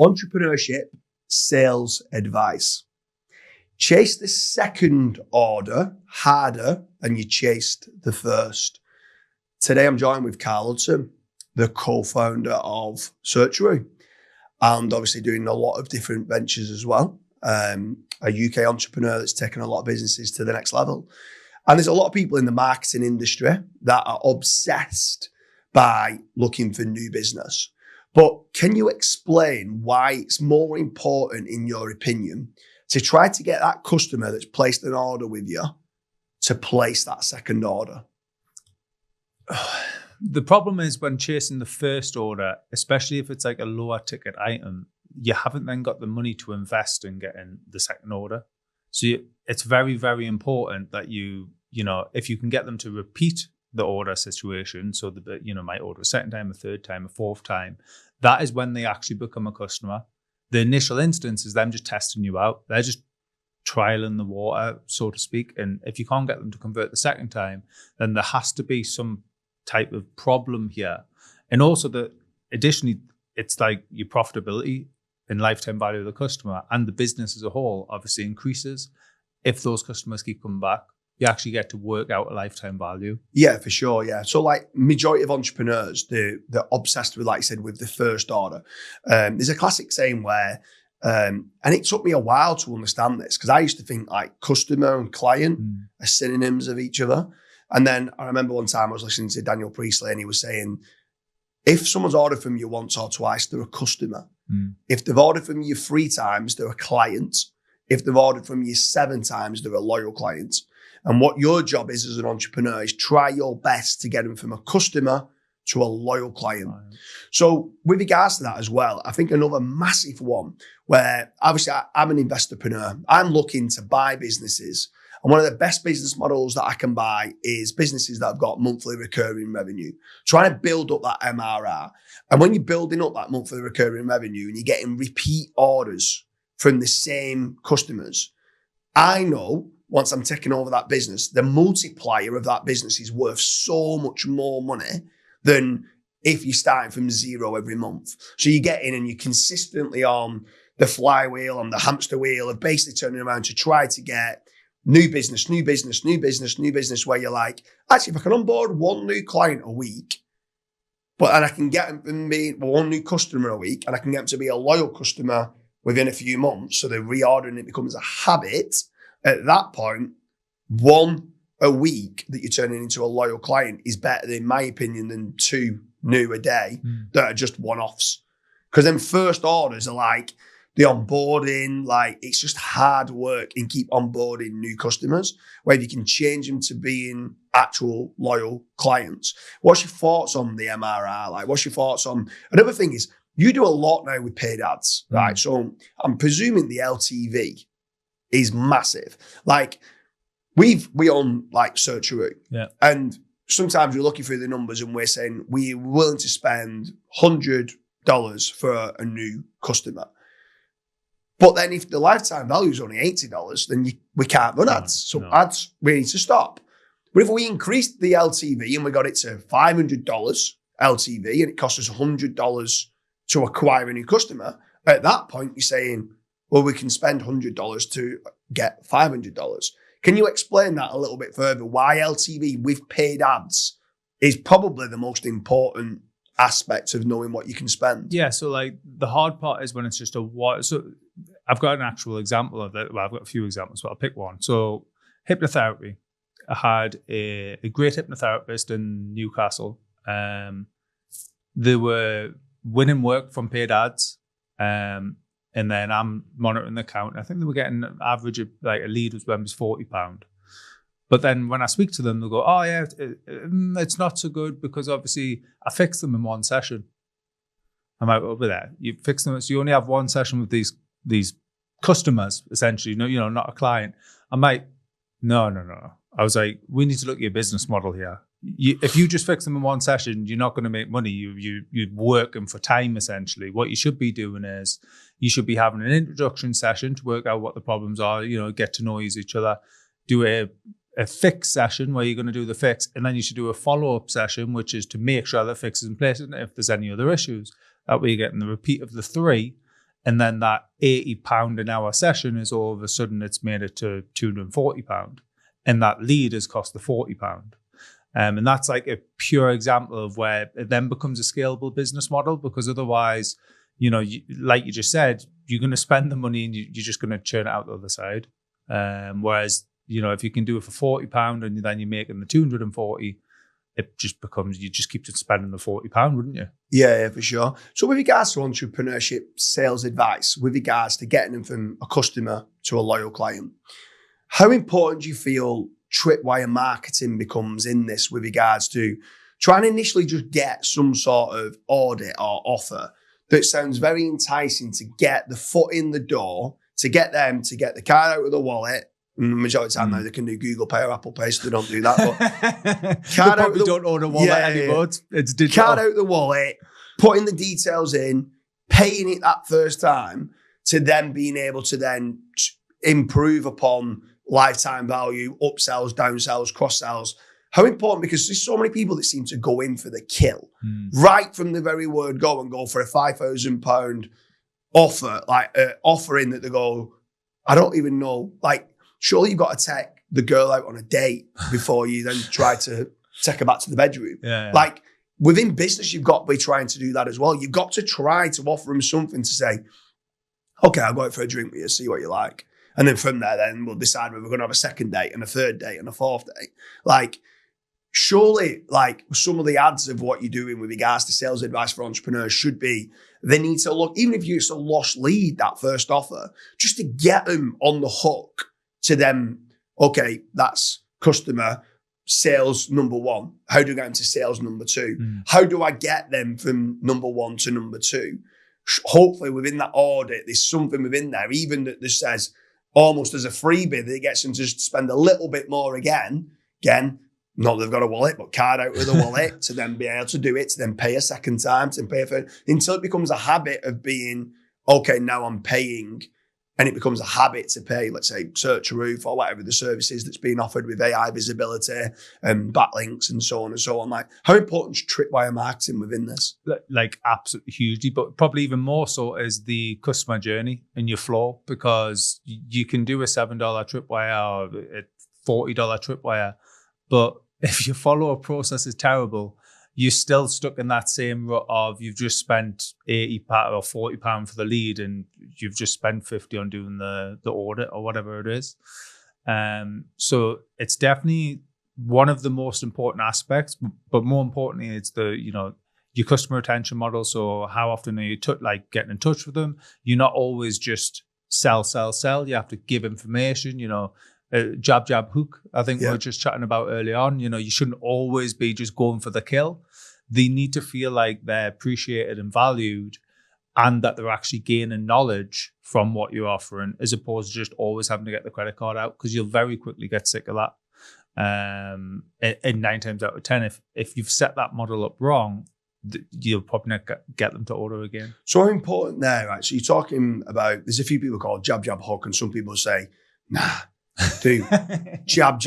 Entrepreneurship, sales advice. Chase the second order harder than you chased the first. Today I'm joined with Karl Hudson, the co-founder of Surgery, and obviously doing a lot of different ventures as well. A UK entrepreneur that's taken a lot of businesses to the next level. And there's a lot of people in the marketing industry that are obsessed by looking for new business. But can you explain why it's more important, in your opinion, to try to get that customer that's placed an order with you to place that second order? The problem is when chasing the first order, especially if it's like a lower ticket item, you haven't then got the money to invest in getting the second order. So it's very, very important that you know, if you can get them to repeat the order situation, so that, you know, might order a second time, a third time, a fourth time, that is when they actually become a customer. The initial instance is them just testing you out. They're just trialing the water, so to speak. And if you can't get them to convert the second time, then there has to be some type of problem here. And also that additionally, it's like your profitability and lifetime value of the customer and the business as a whole obviously increases if those customers keep coming back. You actually get to work out a lifetime value. Yeah, for sure. Yeah. So like majority of entrepreneurs, they're obsessed with, like I said, with the first order. There's a classic saying where, and it took me a while to understand this because I used to think like customer and client are synonyms of each other. And then I remember one time I was listening to Daniel Priestley and he was saying, if someone's ordered from you once or twice, they're a customer. If they've ordered from you 3 times, they're a client. If they've ordered from you 7 times, they're a loyal client. And what your job is as an entrepreneur is try your best to get them from a customer to a loyal client. Right. So with regards to that as well, I think another massive one where obviously I'm an investorpreneur. I'm looking to buy businesses. And one of the best business models that I can buy is businesses that have got monthly recurring revenue. Trying to build up that MRR. And when you're building up that monthly recurring revenue and you're getting repeat orders from the same customers, I know once I'm taking over that business, the multiplier of that business is worth so much more money than if you're starting from zero every month. So you get in and you're consistently on the flywheel, on the hamster wheel of basically turning around to try to get new business, where you're like, actually, if I can onboard one new client a week, and I can get them to be one new customer a week, and I can get them to be a loyal customer within a few months, so they're reordering, it becomes a habit. At that point, one a week that you're turning into a loyal client is better, in my opinion, than 2 new a day that are just one-offs. Because then first orders are like the onboarding, like it's just hard work and keep onboarding new customers, where you can change them to being actual loyal clients. What's your thoughts on the MRR? Like, what's your thoughts on, another thing is, you do a lot now with paid ads, right? So I'm presuming the LTV is massive. Like we own like Surgery, and sometimes we're looking through the numbers and we're saying we're willing to spend $100 for a new customer. But then if the lifetime value is only $80, then we can't run ads. So ads, we need to stop. But if we increased the LTV and we got it to $500 LTV and it costs us $100 to acquire a new customer, at that point you're saying, well, we can spend $100 to get $500. Can you explain that a little bit further? Why LTV with paid ads is probably the most important aspect of knowing what you can spend? Yeah, so like the hard part is when it's just so I've got an actual example of it. Well, I've got a few examples, but I'll pick one. So hypnotherapy. I had a great hypnotherapist in Newcastle. They were winning work from paid ads. And then I'm monitoring the account. I think they were getting an average of like a lead was £40. But then when I speak to them, they'll go, oh yeah, it's not so good because obviously I fixed them in one session. I'm like, over there, you fix them. So you only have one session with these customers, essentially, not a client. I'm like, no. I was like, we need to look at your business model here. If you just fix them in one session, you're not going to make money. You're working for time, essentially. What you should be doing is you should be having an introduction session to work out what the problems are, get to know each other, do a fix session where you're going to do the fix, and then you should do a follow-up session, which is to make sure that fix is in place and if there's any other issues. That way you're getting the repeat of the 3, And then that £80 an hour session is all of a sudden it's made it to £240. And that lead has cost the £40. And that's like a pure example of where it then becomes a scalable business model, because otherwise, like you just said, you're going to spend the money and you're just going to churn it out the other side. Whereas, if you can do it for £40 and then you're making the 240, it just becomes, you just keep spending the £40, wouldn't you? Yeah, for sure. So with regards to entrepreneurship sales advice, with regards to getting them from a customer to a loyal client, how important do you feel tripwire marketing becomes in this with regards to trying to initially just get some sort of audit or offer that sounds very enticing to get the foot in the door, to get them to get the card out of the wallet? Majority of the time now they can do Google Pay or Apple Pay, so they don't do that. But card out don't own a wallet anymore. It's digital. Card out the wallet, putting the details in, paying it that first time, to then being able to then improve upon lifetime value, upsells, downsells, cross-sells. How important, because there's so many people that seem to go in for the kill. Right from the very word go and go for a £5,000 offer, like offering that they go, I don't even know, like, surely you've got to take the girl out on a date before you then try to take her back to the bedroom. Yeah. Like, within business, you've got to be trying to do that as well. You've got to try to offer them something to say, okay, I'll go out for a drink with you, see what you like. And then from there, then we'll decide whether we're going to have a second date and a third date and a fourth date. Like, surely, like, some of the ads of what you're doing with regards to sales advice for entrepreneurs should be, they need to look, even if it's a lost lead, that first offer, just to get them on the hook to them, okay, that's customer sales number one. How do I get them to sales number two? How do I get them from number one to number two? Hopefully within that audit, there's something within there, even that this says almost as a freebie that gets them to just spend a little bit more again, not that they've got a wallet, but card out with a wallet to then be able to do it, to then pay a second time, to pay a third, until it becomes a habit of being, okay, now I'm paying. And it becomes a habit to pay, let's say, Search a Roof or whatever the service is that's being offered with AI visibility and backlinks and so on and so on. Like, how important is tripwire marketing within this? Like, absolutely hugely, but probably even more so is the customer journey and your flow, because you can do a $7 tripwire or a $40 tripwire, but if your follow-up process is terrible, you're still stuck in that same rut of you've just spent £80 or £40 for the lead and you've just spent 50 on doing the audit or whatever it is. So it's definitely one of the most important aspects, but more importantly, it's your customer retention model. So how often are you getting in touch with them? You're not always just sell. You have to give information, jab, hook. I think we were just chatting about early on. You shouldn't always be just going for the kill. They need to feel like they're appreciated and valued, and that they're actually gaining knowledge from what you're offering, as opposed to just always having to get the credit card out, because you'll very quickly get sick of that. And 9 times out of 10, if you've set that model up wrong, you'll probably not get them to order again. So important there, right? So you're talking about, there's a few people called jab, hook, and some people say, nah, do jab,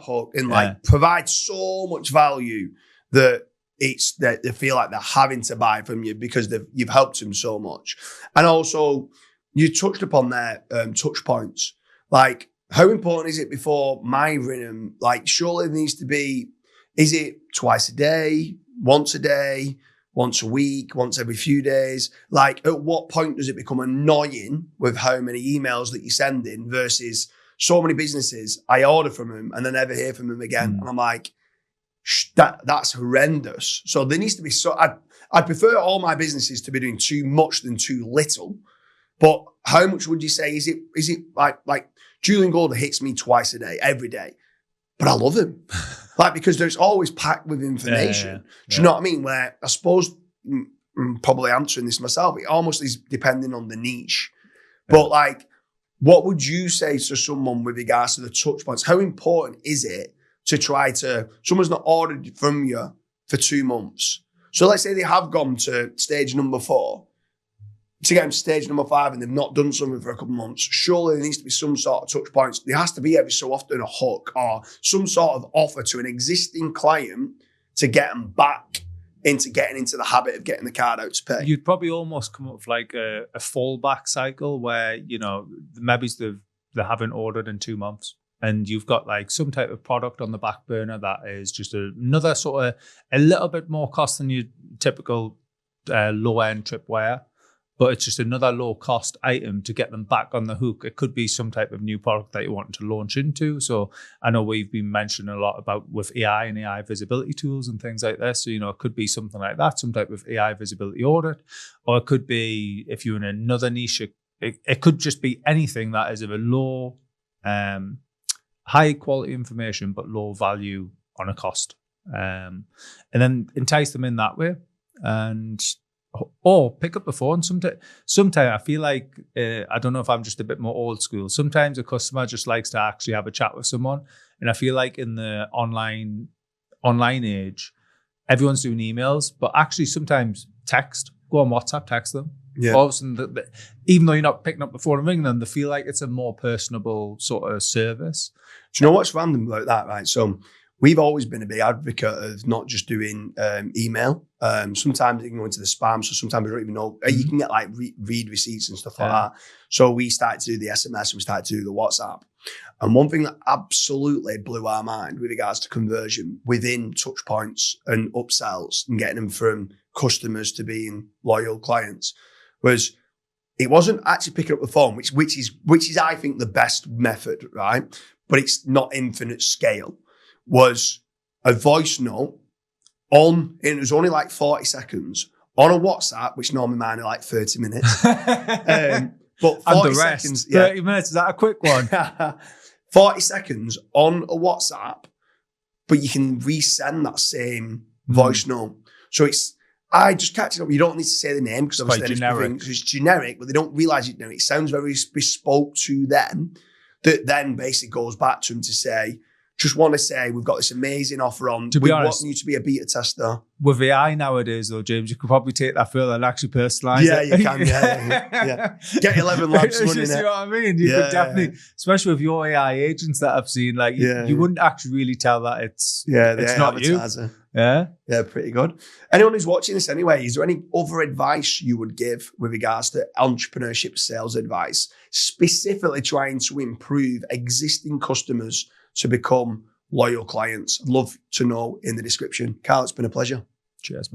hook, and provide so much value that that they feel like they're having to buy from you because you've helped them so much. And also, you touched upon their touch points. Like, how important is it before miring them? Like, surely there needs to be, is it twice a day, once a day, once a week, once every few days? Like, at what point does it become annoying with how many emails that you're sending versus so many businesses, I order from them and then never hear from them again. And I'm like, that's horrendous. So there needs to be, I'd prefer all my businesses to be doing too much than too little. But how much would you say, is it like Julian Golder hits me twice a day, every day, but I love him. Because there's always packed with information. Do you know what I mean? Where I suppose, I'm probably answering this myself, it almost is depending on the niche. But what would you say to someone with regards to the touch points? How important is it to try to, someone's not ordered from you for 2 months. So let's say they have gone to stage number 4, to get them to stage number 5 and they've not done something for a couple of months. Surely there needs to be some sort of touch points. There has to be every so often a hook or some sort of offer to an existing client to get them back into getting into the habit of getting the card out to pay. You'd probably almost come up with like a fallback cycle where, maybe they haven't ordered in 2 months and you've got like some type of product on the back burner that is just another sort of a little bit more cost than your typical low-end tripwire, but it's just another low-cost item to get them back on the hook. It could be some type of new product that you want to launch into. So I know we've been mentioning a lot about with AI and AI visibility tools and things like this. So, it could be something like that, some type of AI visibility audit, or it could be, if you're in another niche, it could just be anything that is of a low, high quality information, but low value on a cost. And then entice them in that way. Or pick up the phone. Sometimes I feel like, I don't know if I'm just a bit more old school. Sometimes a customer just likes to actually have a chat with someone. And I feel like in the online age, everyone's doing emails, but actually sometimes text, go on WhatsApp, text them. Yeah. All of a sudden, even though you're not picking up the phone and ringing them, they feel like it's a more personable sort of service. Do you know what's random about that, right? So we've always been a big advocate of not just doing email. Sometimes it can go into the spam, so sometimes we don't even know. You can get like read receipts and stuff like that. So we started to do the SMS and we started to do the WhatsApp. And one thing that absolutely blew our mind with regards to conversion within touchpoints and upsells and getting them from customers to being loyal clients was it wasn't actually picking up the phone, which is I think the best method, right? But it's not infinite scale. Was a voice note it was only like 40 seconds on a WhatsApp, which normally mine are like 30 minutes. But 40 seconds, 30 minutes, is that a quick one? 40 seconds on a WhatsApp, but you can resend that same voice note. So I just catch it up. You don't need to say the name because obviously it's generic, but they don't realize it. It sounds very bespoke to them. That then basically goes back to them to say, just want to say we've got this amazing offer on. To be honest, want you to be a beta tester. With AI nowadays, though, James, you could probably take that further and actually personalise it. Yeah, you can. Yeah. Get 11 labs running it. You know what I mean? You could definitely, especially with your AI agents that I've seen, like you wouldn't actually really tell that it's not you. Yeah, pretty good. Anyone who's watching this anyway, is there any other advice you would give with regards to entrepreneurship sales advice, specifically trying to improve existing customers to become loyal clients? I'd love to know in the description. Karl, it's been a pleasure. Cheers, mate.